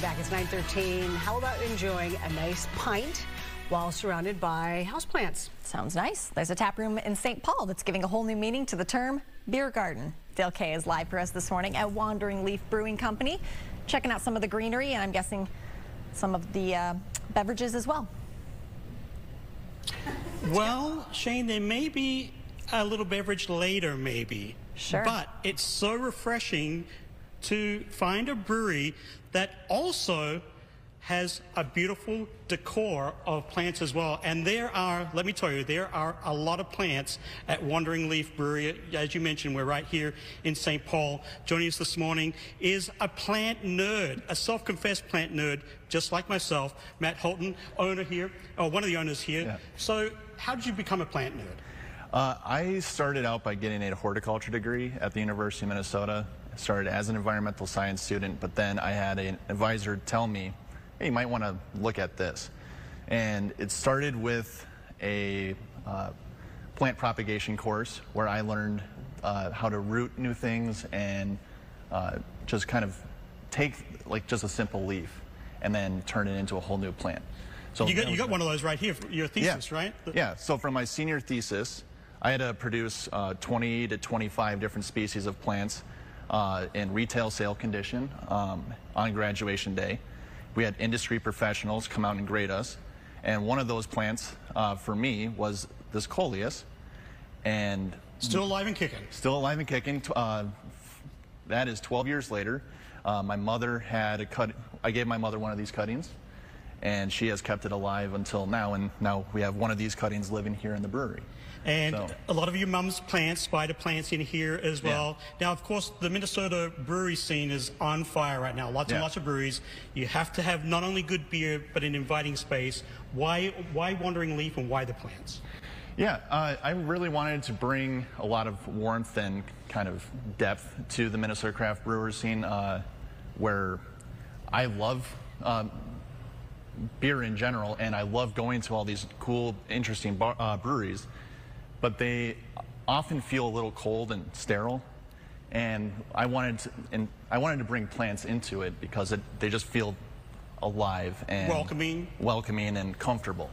Welcome back. It's 9:13. How about enjoying a nice pint while surrounded by houseplants? Sounds nice. There's a tap room in St. Paul that's giving a whole new meaning to the term beer garden. Dale Kay is live for us this morning at Wandering Leaf Brewing Company, checking out some of the greenery and I'm guessing some of the beverages as well. Well, Shane, there may be a little beverage later, maybe. Sure. But it's so refreshing to find a brewery that also has a beautiful decor of plants as well. And there are, let me tell you, there are a lot of plants at Wandering Leaf Brewery. As you mentioned, we're right here in St. Paul. Joining us this morning is a plant nerd, a self-confessed plant nerd, just like myself, Matt Holton, owner here, or one of the owners here. Yeah. So how did you become a plant nerd? I started out by getting a horticulture degree at the University of Minnesota. I started as an environmental science student, but then I had an advisor tell me, hey, you might want to look at this. And it started with a plant propagation course where I learned how to root new things and just kind of take like just a simple leaf and then turn it into a whole new plant. So you got one of those right here for your thesis, yeah, right? Yeah, so for my senior thesis, I had to produce 20 to 25 different species of plants in retail sale condition on graduation day. We had industry professionals come out and grade us, and one of those plants for me was this coleus, and still alive and kicking. Still alive and kicking. That is 12 years later. My mother had I gave my mother one of these cuttings, and she has kept it alive until now, and now we have one of these cuttings living here in the brewery. And a lot of your mum's plants, spider plants in here as well. Yeah. Now, of course, the Minnesota brewery scene is on fire right now. Lots and lots of breweries. You have to have not only good beer, but an inviting space. Why Wandering Leaf and why the plants? Yeah, I really wanted to bring a lot of warmth and kind of depth to the Minnesota craft brewer scene, where I love beer in general, and I love going to all these cool, interesting breweries, but they often feel a little cold and sterile, and I wanted to bring plants into it because they just feel alive and welcoming and comfortable.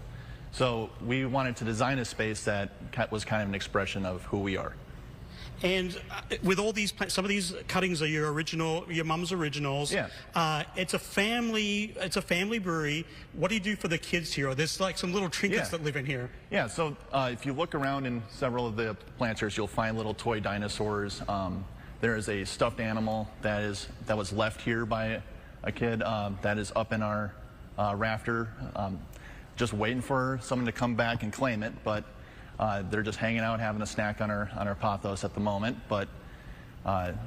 So we wanted to design a space that was kind of an expression of who we are. And with all these plants, some of these cuttings are your mum's originals. Yeah. It's a family brewery. What do you do for the kids here? There's like some little trinkets that live in here. Yeah, so if you look around in several of the planters, you'll find little toy dinosaurs. There is a stuffed animal that was left here by a kid that is up in our rafter, just waiting for someone to come back and claim it, but they're just hanging out, having a snack on our pothos at the moment. But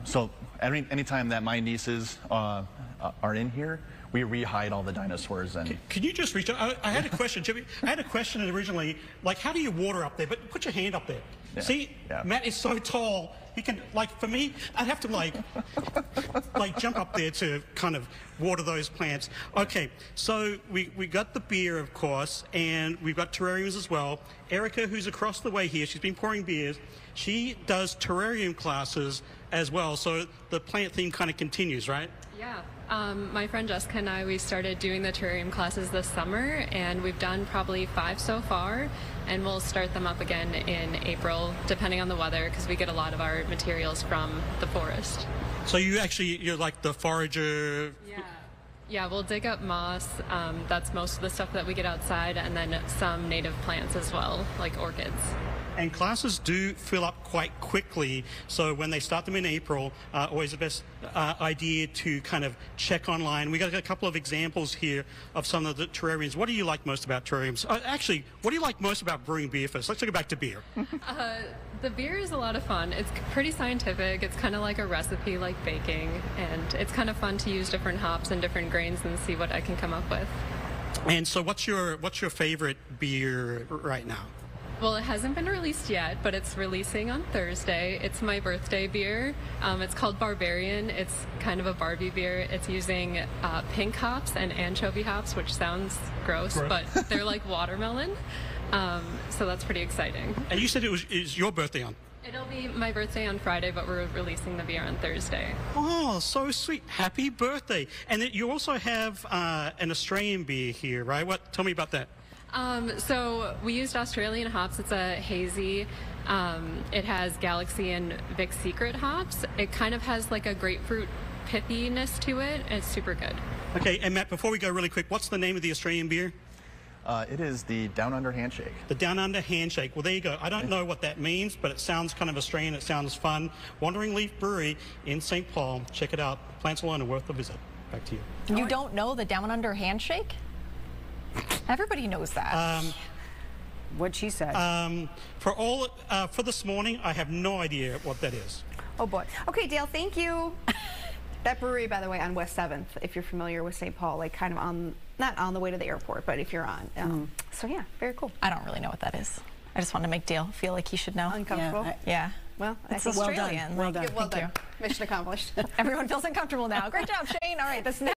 so anytime that my nieces are in here, we re-hide all the dinosaurs. And can you just reach out? I had a question, Jimmy. I had a question originally, like, how do you water up there? But put your hand up there. Yeah. See, Matt is so tall. He can, like, for me, I'd have to like jump up there to kind of water those plants. Okay, so we got the beer, of course, and we've got terrariums as well. Erica, who's across the way here, she's been pouring beers. She does terrarium classes as well, so the plant theme kind of continues, right? Yeah. My friend Jessica and I, we started doing the terrarium classes this summer, and we've done probably 5 so far, and we'll start them up again in April, depending on the weather, because we get a lot of our materials from the forest. So you're like the forager? Yeah, we'll dig up moss. That's most of the stuff that we get outside, and then some native plants as well, like orchids. And classes do fill up quite quickly, so when they start them in April, always the best idea to kind of check online. We got a couple of examples here of some of the terrariums. What do you like most about terrariums? Actually, what do you like most about brewing beer first? Let's go back to beer. The beer is a lot of fun. It's pretty scientific. It's kind of like a recipe, like baking, and it's kind of fun to use different hops and different grains and see what I can come up with. And so what's your favorite beer right now? Well, it hasn't been released yet, but it's releasing on Thursday. It's my birthday beer. It's called Barbarian. It's kind of a Barbie beer. It's using pink hops and anchovy hops, which sounds gross, but they're like watermelon. So that's pretty exciting. And you said it was your birthday on It'll be my birthday on Friday, but we're releasing the beer on Thursday. Oh, so sweet. Happy birthday. And you also have an Australian beer here, right? Tell me about that. So we used Australian hops. It's a hazy. It has Galaxy and Vic Secret hops. It kind of has like a grapefruit pithiness to it. It's super good. Okay, and Matt, before we go really quick, what's the name of the Australian beer? It is the Down Under Handshake. The Down Under Handshake. Well, there you go. I don't know what that means, but it sounds kind of Australian. It sounds fun. Wandering Leaf Brewery in St. Paul. Check it out. Plants alone are worth a visit. Back to you. You don't know the Down Under Handshake? Everybody knows that. What she said. For this morning, I have no idea what that is. Oh boy. Okay, Dale, thank you. That brewery, by the way, on West 7th, if you're familiar with St. Paul, like kind of on, not on the way to the airport, but if you're on. So yeah, very cool. I don't really know what that is. I just want to make Dale feel like he should know. Uncomfortable? Yeah. Well, it's well Australian. Well done. Well Thank done. Mission accomplished. Everyone feels uncomfortable now. Great job, Shane. All right, this next